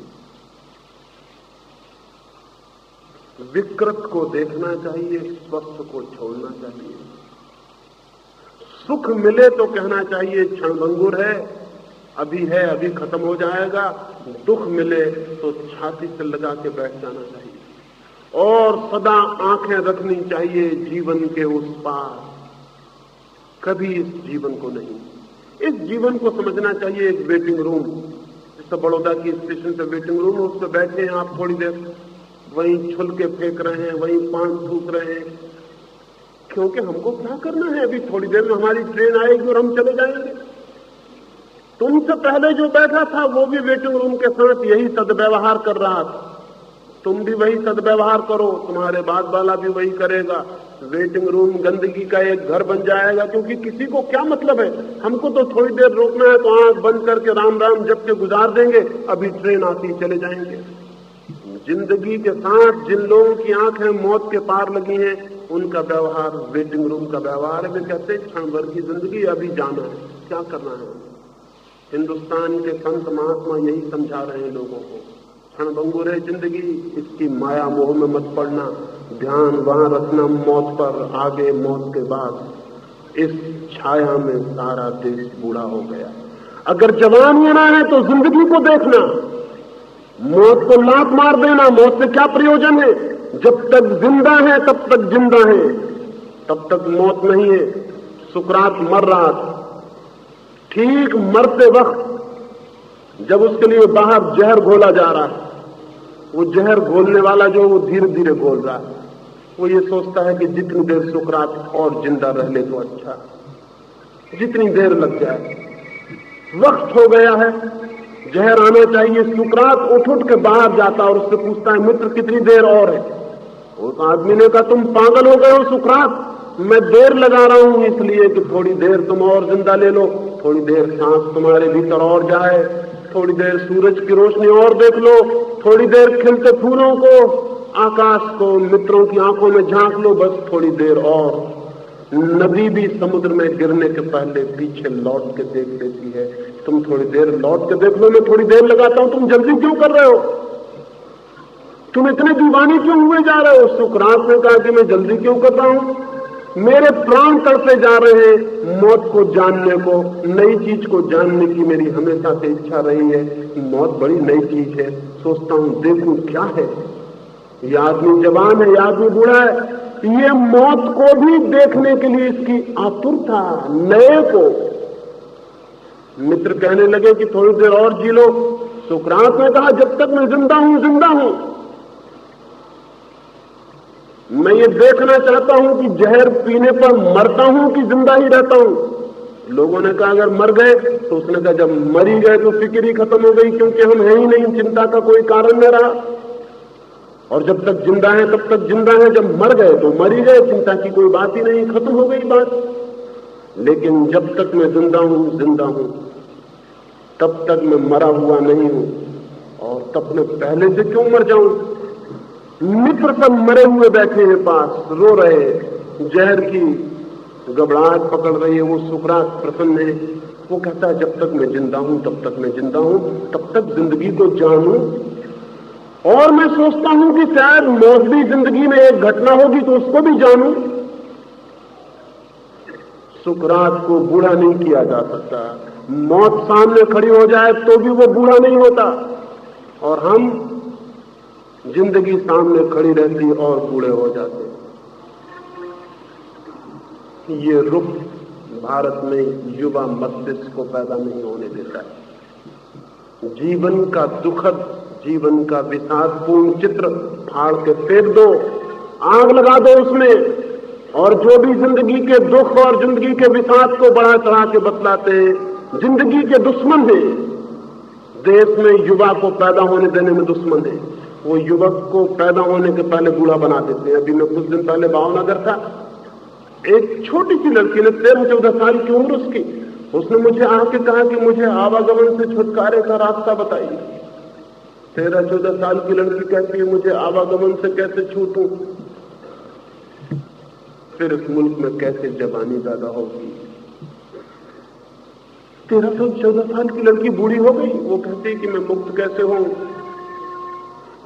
विकृत को देखना चाहिए, स्वस्थ को छोड़ना चाहिए। सुख मिले तो कहना चाहिए क्षणभंगुर है, अभी खत्म हो जाएगा। दुख मिले तो छाती से लगा के बैठ जाना चाहिए और सदा आंखें रखनी चाहिए जीवन के उस पार, कभी इस जीवन को नहीं। इस जीवन को समझना चाहिए एक वेटिंग रूम, जैसे बड़ौदा की स्टेशन पे वेटिंग रूम है, उस पर बैठे हैं आप, थोड़ी देर वहीं छुलके फेंक रहे हैं, वहीं पान थूक रहे हैं, क्योंकि हमको क्या करना है, अभी थोड़ी देर में हमारी ट्रेन आएगी और हम चले जाएंगे। तुमसे पहले जो बैठा था वो भी वेटिंग रूम के साथ यही सद्व्यवहार कर रहा था, तुम भी वही सद्व्यवहार करो, तुम्हारे बाद वाला भी वही करेगा। वेटिंग रूम गंदगी का एक घर बन जाएगा, क्योंकि किसी को क्या मतलब है, हमको तो थोड़ी देर रोकना है तो आंख बंद करके राम राम जप के गुजार देंगे, अभी ट्रेन आती चले जाएंगे। जिंदगी के साथ जिन लोगों की आंखें मौत के पार लगी हैं, उनका व्यवहार वेटिंग रूम का व्यवहार है। वे कहते हैं क्षण भर की जिंदगी, अभी जाना है, क्या करना है। हिंदुस्तान के संत महात्मा यही समझा रहे हैं लोगों को, क्षणभंगुर है जिंदगी, इसकी माया मोह में मत पड़ना, ध्यान वहां रखना मौत पर, आगे मौत के बाद। इस छाया में सारा देश बूढ़ा हो गया। अगर जवान होना है तो जिंदगी को देखना, मौत को लात मार देना, मौत से क्या प्रयोजन है। जब तक जिंदा है तब तक जिंदा है, तब तक मौत नहीं है। सुकरात मर रहा था, ठीक मरते वक्त जब उसके लिए बाहर जहर घोला जा रहा है, वो जहर घोलने वाला जो वो धीरे धीरे घोल रहा है, वो ये सोचता है कि जितनी देर सुकरात और जिंदा रह ले तो अच्छा, जितनी देर लग जाए, वक्त हो गया है, जहर आना चाहिए। सुकरात उठ के बाहर जाता और उससे पूछता है, मित्र कितनी देर और है। उस आदमी ने कहा, तुम पागल हो गए हो सुकरात, मैं देर लगा रहा हूं इसलिए कि थोड़ी देर तुम और जिंदा ले लो, थोड़ी देर सांस तुम्हारे भीतर और जाए, थोड़ी देर सूरज की रोशनी और देख लो, थोड़ी देर खिलते फूलों को, आकाश को, मित्रों की आंखों में झांक लो, बस थोड़ी देर और। नदी भी समुद्र में गिरने के पहले पीछे लौट के देख लेती है, तुम थोड़ी देर लौट के देख लो, मैं थोड़ी देर लगाता हूं, तुम जल्दी क्यों कर रहे हो, तुम इतने दीवाने क्यों हुए जा रहे हो। सुकरात ने कहा कि मैं जल्दी क्यों कर रहा हूं, मेरे प्राण तड़पे जा रहे हैं मौत को जानने को, नई चीज को जानने की मेरी हमेशा से इच्छा रही है। मौत बड़ी नई चीज है, सोचता हूं देखूं क्या है। ये आदमी जवान है, ये आदमी बूढ़ा है, ये मौत को भी देखने के लिए इसकी आतुरता, नए को। मित्र कहने लगे कि थोड़ी देर और जी लो। सुकरात ने कहा, जब तक मैं जिंदा हूं जिंदा हूं, मैं ये देखना चाहता हूं कि जहर पीने पर मरता हूं कि जिंदा ही रहता हूं। लोगों ने कहा अगर मर गए, तो उसने कहा जब मर ही गए तो फिक्र ही खत्म हो गई, क्योंकि हम हैं ही नहीं, चिंता का कोई कारण नहीं रहा। और जब तक जिंदा है तब तक जिंदा है, जब मर गए तो मर ही गए, चिंता की कोई बात ही नहीं, खत्म हो गई बात। लेकिन जब तक मैं जिंदा हूं तब तक मैं मरा हुआ नहीं हूं, और तब मैं पहले से क्यों मर जाऊं। मित्र सब मरे हुए बैठे हैं पास, रो रहे, जहर की घबराहट पकड़ रही है, वो सुकरात प्रसन्न है। वो कहता है जब तक मैं जिंदा हूं तब तक मैं जिंदा हूं, तब तक जिंदगी को जानूं। और मैं सोचता हूं कि शायद मौत भी जिंदगी में एक घटना होगी तो उसको भी जानूं। सुकरात को बूढ़ा नहीं किया जा सकता, मौत सामने खड़ी हो जाए तो भी वो बूढ़ा नहीं होता, और हम जिंदगी सामने खड़ी रहती और बूढ़े हो जाते। ये रुख भारत में युवा मस्तिष्क को पैदा नहीं होने देता है। जीवन का दुखद, जीवन का विषादपूर्ण चित्र फाड़ के फेंक दो, आग लगा दो उसमें, और जो भी जिंदगी के दुख और जिंदगी के विषाद को बढ़ा चढ़ा के बतलाते हैं, जिंदगी के दुश्मन हैं। देश में युवा को पैदा होने देने में दुश्मन है, वो युवक को पैदा होने के पहले बूढ़ा बना देते हैं। अभी मैं कुछ दिन पहले भावनगर था, एक छोटी सी लड़की ने 13-14 साल की उम्र उसकी, उसने मुझे आके कहा कि मुझे आवागमन से छुटकारे का रास्ता बताइए। 13-14 साल की लड़की कहती है मुझे आवागमन से कैसे छूटूं, फिर इस मुल्क में कैसे जवानी पैदा होगी। 13-14 साल की लड़की बूढ़ी हो गई, वो कहती कि मैं मुक्त कैसे हूं,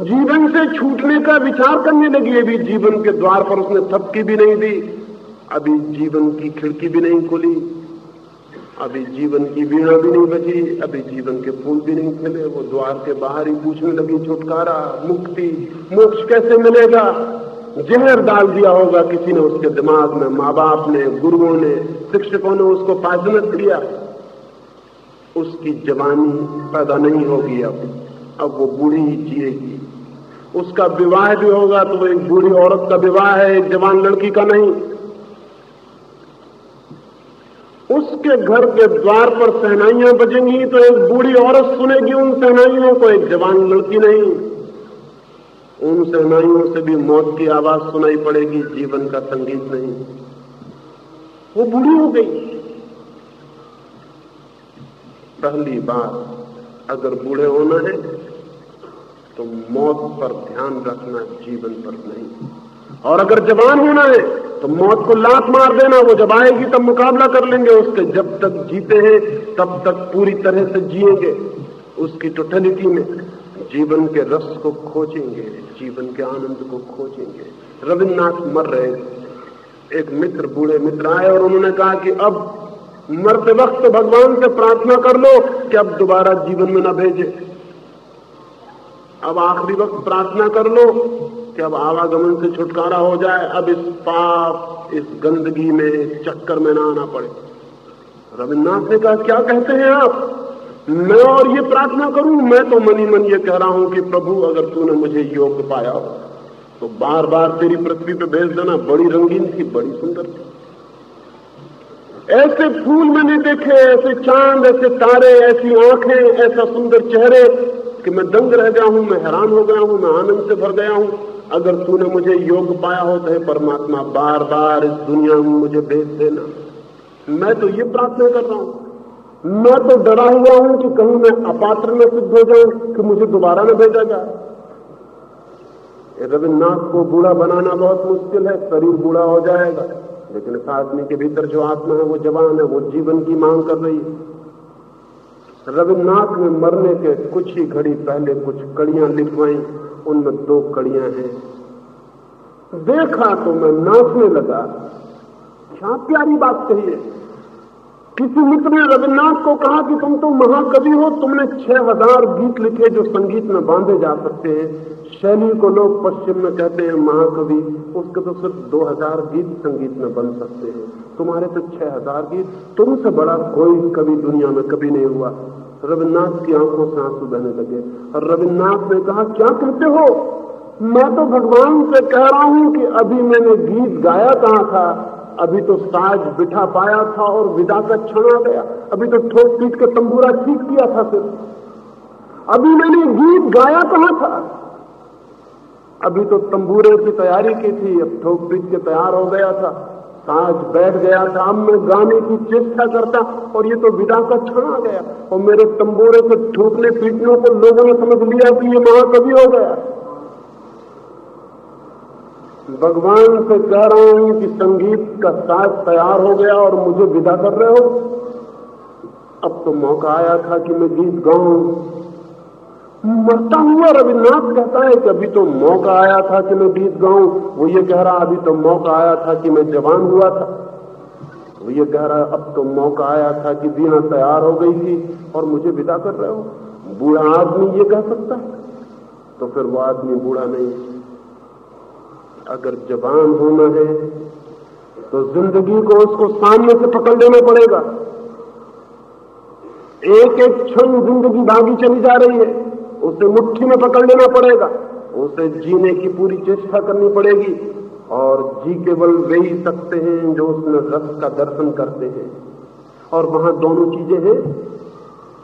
जीवन से छूटने का विचार करने लगी। अभी जीवन के द्वार पर उसने थपकी भी नहीं दी, अभी जीवन की खिड़की भी नहीं खुली, अभी जीवन की वीणा भी नहीं बजी, अभी जीवन के फूल भी नहीं खिले। वो द्वार के बाहर ही पूछने लगी, छुटकारा, मुक्ति, मोक्ष कैसे मिलेगा? जहर डाल दिया होगा किसी ने उसके दिमाग में, माँ बाप ने, गुरुओं ने, शिक्षकों ने उसको पाजनत किया। उसकी जवानी पैदा नहीं होगी, अब वो बूढ़ी ही जिएगी। उसका विवाह भी होगा तो वो एक बूढ़ी औरत का विवाह है, एक जवान लड़की का नहीं। उसके घर के द्वार पर शहनाइयां बजेंगी तो एक बूढ़ी औरत सुनेगी उन शहनाइयों को, एक जवान लड़की नहीं। उन शहनाइयों से भी मौत की आवाज सुनाई पड़ेगी, जीवन का संगीत नहीं। वो बूढ़ी हो गई। पहली बार अगर बूढ़े होना है तो मौत पर ध्यान रखना, जीवन पर नहीं। और अगर जवान होना है तो मौत को लात मार देना, वो जब आएगी तब मुकाबला कर लेंगे उसके। जब तक जीते हैं तब तक पूरी तरह से जिएंगे, उसकी टोटलिटी में जीवन के रस को खोजेंगे, जीवन के आनंद को खोजेंगे। रविन्द्रनाथ मर रहे, एक मित्र, बूढ़े मित्र आए और उन्होंने कहा कि अब मरते वक्त भगवान से प्रार्थना कर लो कि अब दोबारा जीवन में न भेजे। अब आखिरी वक्त प्रार्थना कर लो कि अब आवागमन से छुटकारा हो जाए, अब इस पाप, इस गंदगी में, इस चक्कर में ना आना पड़े। रविन्द्रनाथ ने कहा, क्या कहते हैं आप? मैं और ये प्रार्थना करूं? मैं तो मनी मन ये कह रहा हूं कि प्रभु अगर तूने मुझे योग्य पाया हो तो बार बार तेरी पृथ्वी पे भेज देना। बड़ी रंगीन थी, बड़ी सुंदर थी, ऐसे फूल मैंने देखे, ऐसे चांद, ऐसे तारे, ऐसी आंखें, ऐसा सुंदर चेहरे कि मैं दंग रह गया हूं, मैं हैरान हो गया हूं, मैं आनंद से भर गया हूं। अगर तूने मुझे योग्य पाया हो तो हे परमात्मा बार बार इस दुनिया में मुझे भेज देना। मैं तो ये प्रार्थना कर रहा हूं, मैं तो डरा हुआ हूं कि कहीं मैं अपात्र न सिद्ध हो जाऊं कि मुझे दोबारा न भेजा जाए। रविन्द्रनाथ को बूढ़ा बनाना बहुत मुश्किल है, शरीर बूढ़ा हो जाएगा, लेकिन इस आदमी के भीतर जो आत्मा है वो जवान है, वो जीवन की मांग कर रही है। रविन्द्रनाथ ने मरने के कुछ ही घड़ी पहले कुछ कड़ियां लिखवाई, उनमें 2 कड़ियां हैं। देखा तो मैं नाचने लगा, क्या प्यारी बात कही है। किसी मित्र ने रविन्द्रनाथ को कहा कि तुम तो महाकवि हो, तुमने 6000 गीत लिखे जो संगीत में बांधे जा सकते हैं। शैली को लोग पश्चिम में कहते हैं महाकवि, उसके तो सिर्फ 2000 गीत संगीत में बन सकते हैं, तुम्हारे तो 6000 गीत, तुमसे बड़ा कोई कवि दुनिया में कभी नहीं हुआ। रविन्द्रनाथ की आंखों से आंसू बहने लगे और रविन्द्रनाथ ने कहा, क्या कहते हो? मैं तो भगवान से कह रहा हूं कि अभी मैंने गीत गाया कहां था, अभी तो साज बिठा पाया था और विदा का क्षण आ गया, अभी तो ठोक पीट के तंबूरा ठीक किया था, सिर्फ अभी मैंने गीत गाया कहां था, अभी तो तंबूरे की तैयारी की थी, अब ठोक पीट के तैयार हो गया था, साज बैठ गया था, अब मैं गाने की चेष्टा करता और ये तो विदा का क्षण आ गया और मेरे तंबूरे से ठोकने पीटने को लोगों ने समझ लिया कि ये महाकवि हो गया। भगवान से कह रहा हूं कि संगीत का साज तैयार हो गया और मुझे विदा कर रहे हो। अब तो मौका आया था कि मैं गीत गाऊं। मरता हुआ रविन्द्रनाथ कहता है कि अभी तो मौका आया था कि मैं गीत गाऊं। वो ये कह रहा अभी तो मौका आया था कि मैं जवान हुआ था। वो ये कह रहा अब तो मौका आया था कि वीणा तैयार हो गई थी और मुझे विदा कर रहे हो। बूढ़ा आदमी ये कह सकता है तो फिर वो आदमी बूढ़ा नहीं। अगर जवान होना है तो जिंदगी को उसको सामने से पकड़ लेना पड़ेगा। एक एक क्षण जिंदगी भागी चली जा रही है, उसे मुट्ठी में पकड़ लेना पड़ेगा, उसे जीने की पूरी चेष्टा करनी पड़ेगी। और जी केवल वे ही सकते हैं जो उसमें रस का दर्शन करते हैं। और वहां दोनों चीजें हैं,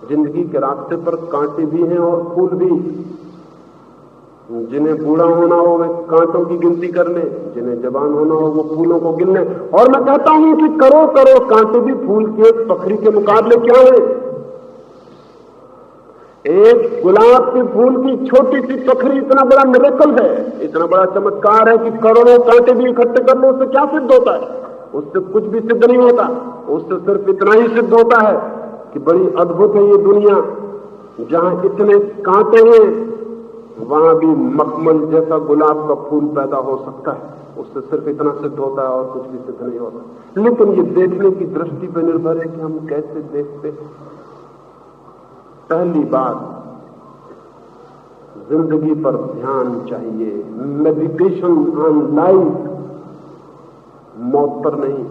जिंदगी के रास्ते पर कांटे भी हैं और फूल भी। जिन्हें बूढ़ा होना हो वे कांटों की गिनती कर ले, जिन्हें जवान होना हो वो फूलों को गिन ले। और मैं कहता हूं कि करो करो कांटे भी फूल के एक पखड़ी के मुकाबले क्या है। एक गुलाब के फूल की छोटी सी पखड़ी इतना बड़ा मिरेकल है, इतना बड़ा चमत्कार है कि करोड़ों कांटे भी इकट्ठे कर लो, उससे क्या सिद्ध होता है? उससे कुछ भी सिद्ध नहीं होता। उससे सिर्फ इतना ही सिद्ध होता है कि बड़ी अद्भुत है ये दुनिया, जहां इतने कांटे हैं वहां भी मखमल जैसा गुलाब का फूल पैदा हो सकता है। उससे सिर्फ इतना सिद्ध होता है और कुछ भी सिद्ध नहीं होता। लेकिन ये देखने की दृष्टि पर निर्भर है कि हम कैसे देखते हैं। पहली बात, जिंदगी पर ध्यान चाहिए, मेडिटेशन ऑन लाइफ, मौत पर नहीं।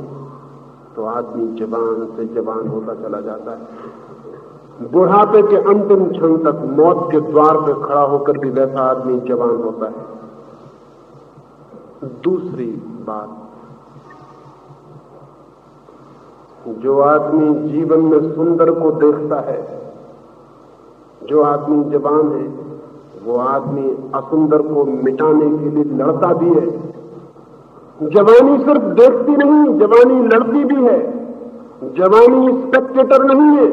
तो आदमी जवान से जवान होता चला जाता है। बुढ़ापे के अंतिम क्षण तक मौत के द्वार पर खड़ा होकर भी वैसा आदमी जवान होता है। दूसरी बात, जो आदमी जीवन में सुंदर को देखता है, जो आदमी जवान है, वो आदमी असुंदर को मिटाने के लिए लड़ता भी है। जवानी सिर्फ देखती नहीं, जवानी लड़ती भी है। जवानी स्पेक्टेटर नहीं है,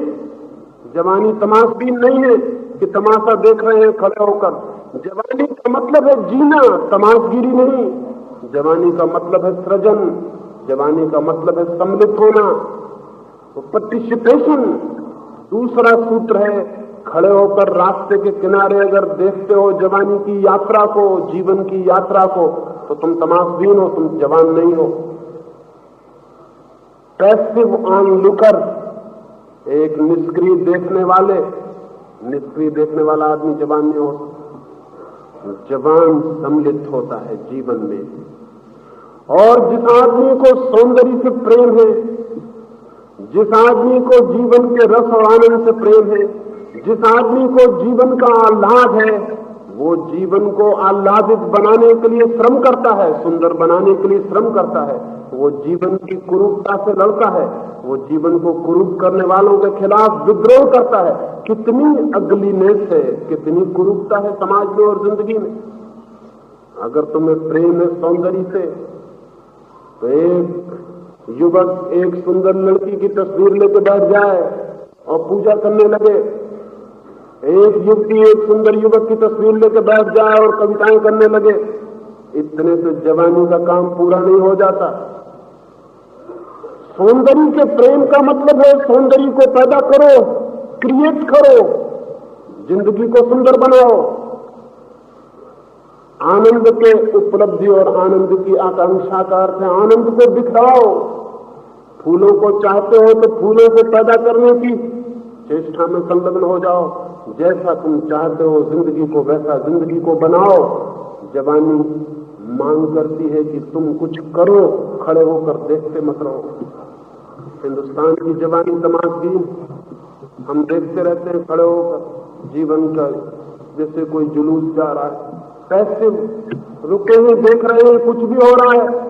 जवानी तमाशबीन नहीं है कि तमाशा देख रहे हैं खड़े होकर। जवानी का मतलब है जीना, तमाशगिरी नहीं। जवानी का मतलब है सृजन, जवानी का मतलब है सम्मिलित होना, पार्टिसिपेशन। दूसरा सूत्र है, खड़े होकर रास्ते के किनारे अगर देखते हो जवानी की यात्रा को, जीवन की यात्रा को, तो तुम तमाशबीन हो, तुम जवान नहीं हो। पैसिव ऑनलुकर, एक निष्क्रिय देखने वाले, निष्क्रिय देखने वाला आदमी जवान नहीं होता। जवान सम्मिलित होता है जीवन में। और जिस आदमी को सौंदर्य से प्रेम है, जिस आदमी को जीवन के रस और आनंद से प्रेम है, जिस आदमी को जीवन का आह्लाद है, वो जीवन को आह्लादित बनाने के लिए श्रम करता है, सुंदर बनाने के लिए श्रम करता है। वो जीवन की कुरूपता से लड़ता है, वो जीवन को कुरूप करने वालों के खिलाफ विद्रोह करता है। कितनी अगलीनेस है, कितनी कुरूपता है समाज में और जिंदगी में। अगर तुम्हें प्रेम है सौंदर्य से, तो एक युवक एक सुंदर लड़की की तस्वीर लेकर बैठ जाए और पूजा करने लगे, एक युवती एक सुंदर युवक की तस्वीर लेकर बैठ जाए और कविताएं करने लगे, इतने से जवानी का काम पूरा नहीं हो जाता। सौंदर्य के प्रेम का मतलब है सौंदर्य को पैदा करो, क्रिएट करो, जिंदगी को सुंदर बनाओ। आनंद के उपलब्धि और आनंद की आकांक्षा का अर्थ है आनंद को बिखराओ। फूलों को चाहते हो तो फूलों को पैदा करने की चेष्टा में संलग्न हो जाओ। जैसा तुम चाहते हो जिंदगी को, वैसा जिंदगी को बनाओ। जवानी मांग करती है कि तुम कुछ करो, खड़े होकर देखते मत रहो। हिंदुस्तान की जवानी तमाशबीन, हम देखते रहते हैं खड़े होकर जीवन का, जैसे कोई जुलूस जा रहा है। पैसे रुके हुए देख रहे हैं, कुछ भी हो रहा है,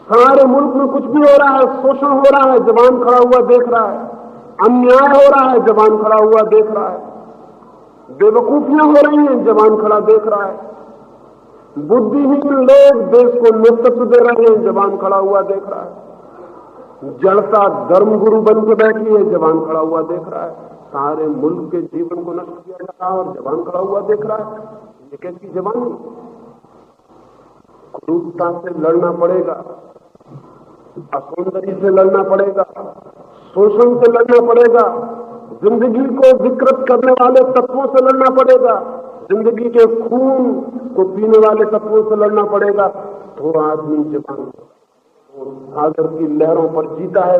सारे मुल्क में कुछ भी हो रहा है, शोषण हो रहा है, जवान खड़ा हुआ देख रहा है, अन्याय हो रहा है, जवान खड़ा हुआ देख रहा है, बेवकूफियां हो रही हैं, जवान खड़ा देख रहा है, बुद्धिहीन लोग देश को नेतृत्व दे रहे हैं, जवान खड़ा हुआ देख रहा है, जड़ता धर्मगुरु बन के बैठी है, जवान खड़ा हुआ देख रहा है, सारे मुल्क के जीवन को नष्ट किया जा रहा है और जवान खड़ा हुआ देख रहा है। ये कैसी जवानी? क्रूरता से लड़ना पड़ेगा, असौंदर्य से लड़ना पड़ेगा, शोषण से लड़ना पड़ेगा, जिंदगी को विकृत करने वाले तत्वों से लड़ना पड़ेगा, जिंदगी के खून को पीने वाले तत्वों से लड़ना पड़ेगा। तो आदमी जवान सागर की लहरों पर जीता है,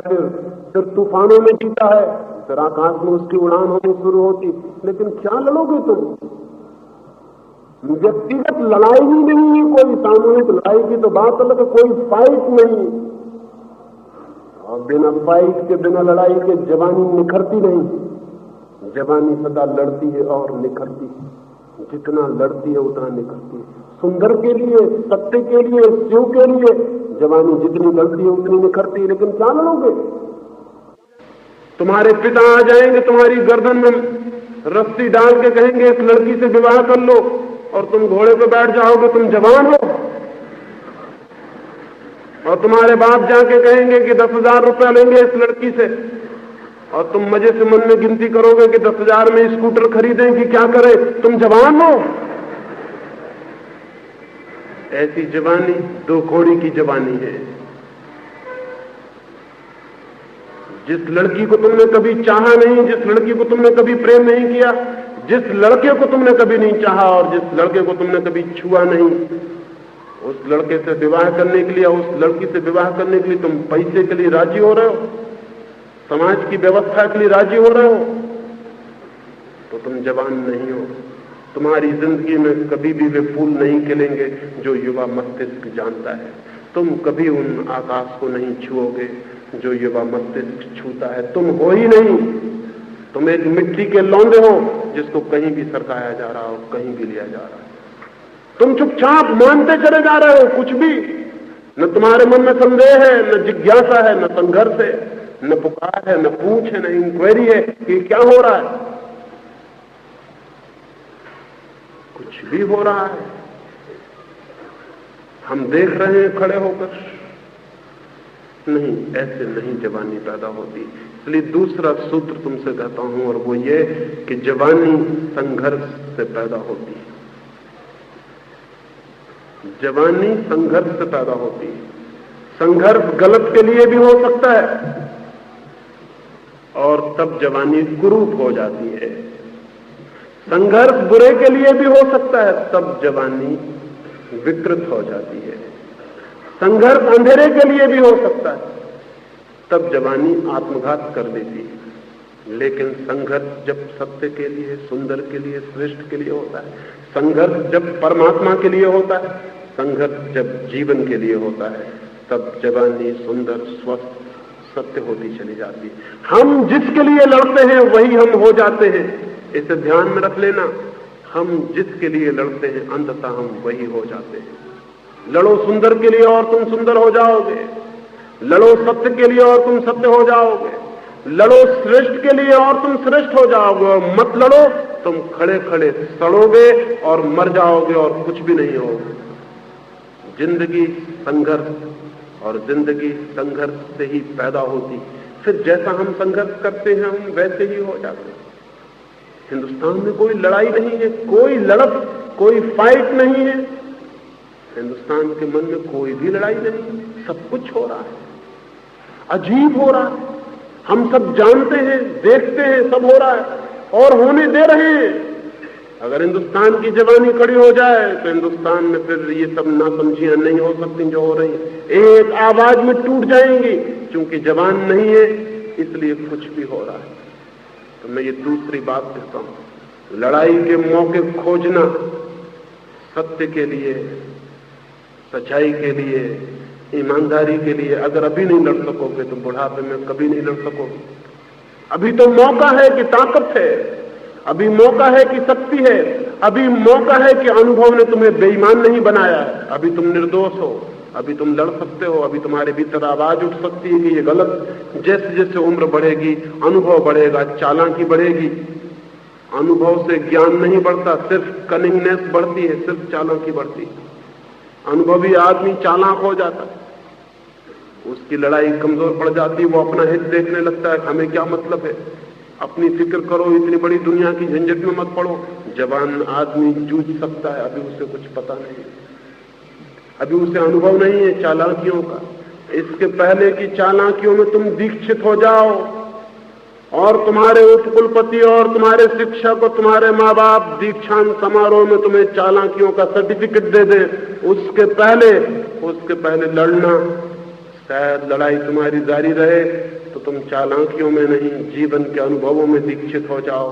फिर तूफानों में जीता है, फिर आकाश में उसकी उड़ान होनी शुरू होती। लेकिन क्या लड़ोगे तुम? व्यक्तिगत लड़ाई ही नहीं है, कोई सामूहिक लड़ाई की तो बात अलग है, कोई फाइट नहीं। और बिना फाइट के, बिना लड़ाई के जवानी निखरती नहीं। जवानी सदा लड़ती है और निखरती है, जितना लड़ती है उतना निखरती है। सुंदर के लिए, सत्य के लिए, शिव के लिए जवानी जितनी लड़ती है उतनी निखरती है। लेकिन क्या लड़ोगे? तुम्हारे पिता आ जाएंगे, तुम्हारी गर्दन में रस्सी डाल के कहेंगे इस लड़की से विवाह कर लो, और तुम घोड़े पे बैठ जाओगे, तुम जवान हो। और तुम्हारे बाप जाके कहेंगे कि 10,000 रुपया लेंगे इस लड़की से, और तुम मजे से मन में गिनती करोगे कि 10,000 में स्कूटर खरीदें कि क्या करें, तुम जवान हो। ऐसी जवानी दो घोड़ी की जवानी है। जिस लड़की को तुमने कभी चाहा नहीं, जिस लड़की को तुमने कभी प्रेम नहीं किया, जिस लड़के को तुमने कभी नहीं चाहा और जिस लड़के को तुमने कभी छुआ नहीं, उस लड़के से विवाह करने के लिए, उस लड़की से विवाह करने के लिए तुम पैसे के लिए राजी हो रहे हो, समाज की व्यवस्था के लिए राजी हो रहे हो, तो तुम जवान नहीं हो। तुम्हारी जिंदगी में कभी भी वे फूल नहीं खिलेंगे जो युवा मस्तिष्क जानता है। तुम कभी उन आकाश को नहीं छुओगे जो युवा मस्तिष्क छूता है। तुम हो ही नहीं, तुम एक मिट्टी के लौंदे हो जिसको कहीं भी सरकाया जा रहा हो, कहीं भी लिया जा रहा है। तुम चुपचाप मानते चले जा रहे हो कुछ भी। न तुम्हारे मन में संदेह है, न जिज्ञासा है, न संघर्ष है, न पुकार है, न पूछ है, न इंक्वायरी है कि क्या हो रहा है। कुछ भी हो रहा है, हम देख रहे हैं खड़े होकर। नहीं, ऐसे नहीं जवानी पैदा होती। इसलिए दूसरा सूत्र तुमसे कहता हूं और वो ये कि जवानी संघर्ष से पैदा होती है। जवानी संघर्ष से पैदा होती है। संघर्ष गलत के लिए भी हो सकता है और तब जवानी कुरूप हो जाती है। संघर्ष बुरे के लिए भी हो सकता है, तब जवानी विकृत हो जाती है। संघर्ष अंधेरे के लिए भी हो सकता है, तब जवानी आत्मघात कर देती है। लेकिन संघर्ष जब सत्य के लिए, सुंदर के लिए, श्रेष्ठ के लिए होता है, संघर्ष जब परमात्मा के लिए होता है, संघर्ष जब जीवन के लिए होता है, तब जवानी सुंदर, स्वस्थ, सत्य होती चली जाती है। हम जिसके लिए लड़ते हैं वही हम हो जाते हैं, इसे ध्यान में रख लेना। हम जिसके लिए लड़ते हैं अंततः हम वही हो जाते हैं। लड़ो सुंदर के लिए और तुम सुंदर हो जाओगे, लड़ो सत्य के लिए और तुम सत्य हो जाओगे, लड़ो श्रेष्ठ के लिए और तुम श्रेष्ठ हो जाओगे। और मत लड़ो, तुम खड़े खड़े सड़ोगे और मर जाओगे और कुछ भी नहीं होगा। जिंदगी संघर्ष और जिंदगी संघर्ष से ही पैदा होती। फिर जैसा हम संघर्ष करते हैं हम वैसे ही हो जाते हैं। हिंदुस्तान में कोई लड़ाई नहीं है, कोई लड़त, कोई फाइट नहीं है। हिंदुस्तान के मन में कोई भी लड़ाई नहीं, सब कुछ हो रहा है, अजीब हो रहा है। हम सब जानते हैं, देखते हैं, सब हो रहा है और होने दे रहे हैं। अगर हिंदुस्तान की जवानी खड़ी हो जाए तो हिंदुस्तान में फिर ये सब नासमझियां नहीं हो सकती जो हो रही हैं। एक आवाज में टूट जाएंगी। क्योंकि जवान नहीं है इसलिए कुछ भी हो रहा है। तो मैं ये दूसरी बात कहता हूं, लड़ाई के मौके खोजना, सत्य के लिए, सच्चाई के लिए, ईमानदारी के लिए अगर अभी नहीं लड़ सकोगे तो बुढ़ापे में कभी नहीं लड़ सकोगे। अभी तो मौका है कि ताकत है, अभी मौका है कि शक्ति है, अभी मौका है कि अनुभव ने तुम्हें बेईमान नहीं बनाया है। अभी तुम निर्दोष हो, अभी तुम लड़ सकते हो, अभी तुम्हारे भीतर आवाज उठ सकती है कि ये गलत। जैसे जैसे उम्र बढ़ेगी अनुभव बढ़ेगा, चालाकी बढ़ेगी। अनुभव से ज्ञान नहीं बढ़ता, सिर्फ कनिंगनेस बढ़ती है, सिर्फ चालाकी बढ़ती है। अनुभवी आदमी चालाक हो जाता है, उसकी लड़ाई कमजोर पड़ जाती है, वो अपना हित देखने लगता है, हमें क्या मतलब है, अपनी फिक्र करो, इतनी बड़ी दुनिया की झंझट में मत पड़ो। जवान आदमी जूझ सकता है, अभी उसे कुछ पता नहीं, अभी उसे अनुभव नहीं है चालाकियों का। इसके पहले की चालाकियों में तुम दीक्षित हो जाओ और तुम्हारे उपकुलपति और तुम्हारे शिक्षक और तुम्हारे माँ बाप दीक्षांत समारोह में तुम्हें चालाकियों का सर्टिफिकेट दे दे, उसके पहले लड़ना, शायद लड़ाई तुम्हारी जारी रहे तो तुम चालाकियों में नहीं जीवन के अनुभवों में दीक्षित हो जाओ,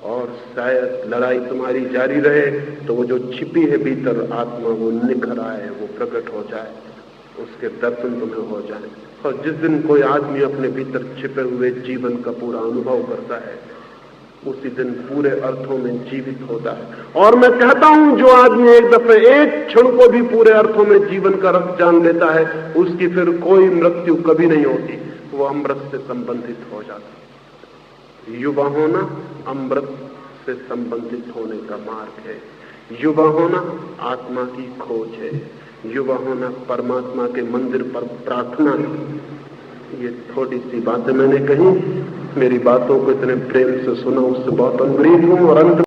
और शायद लड़ाई तुम्हारी जारी रहे तो वो जो छिपी है भीतर आत्मा वो निखर आए, वो प्रकट हो जाए, उसके दर्शन तुम्हें हो जाए। और जिस दिन कोई आदमी अपने भीतर छिपे हुए जीवन का पूरा अनुभव करता है उसी दिन पूरे अर्थों में जीवित होता है। और मैं कहता हूं जो आदमी एक दफे एक क्षण को भी पूरे अर्थों में जीवन का रस जान लेता है उसकी फिर कोई मृत्यु कभी नहीं होती, वो अमृत से संबंधित हो जाता है। युवा होना अमृत से संबंधित होने का मार्ग है। युवा होना आत्मा की खोज है। युवा होना परमात्मा के मंदिर पर प्रार्थना है। ये थोड़ी सी बातें मैंने कही, मेरी बातों को इतने प्रेम से सुना उससे बहुत अनुग्रहित हूं। और अंत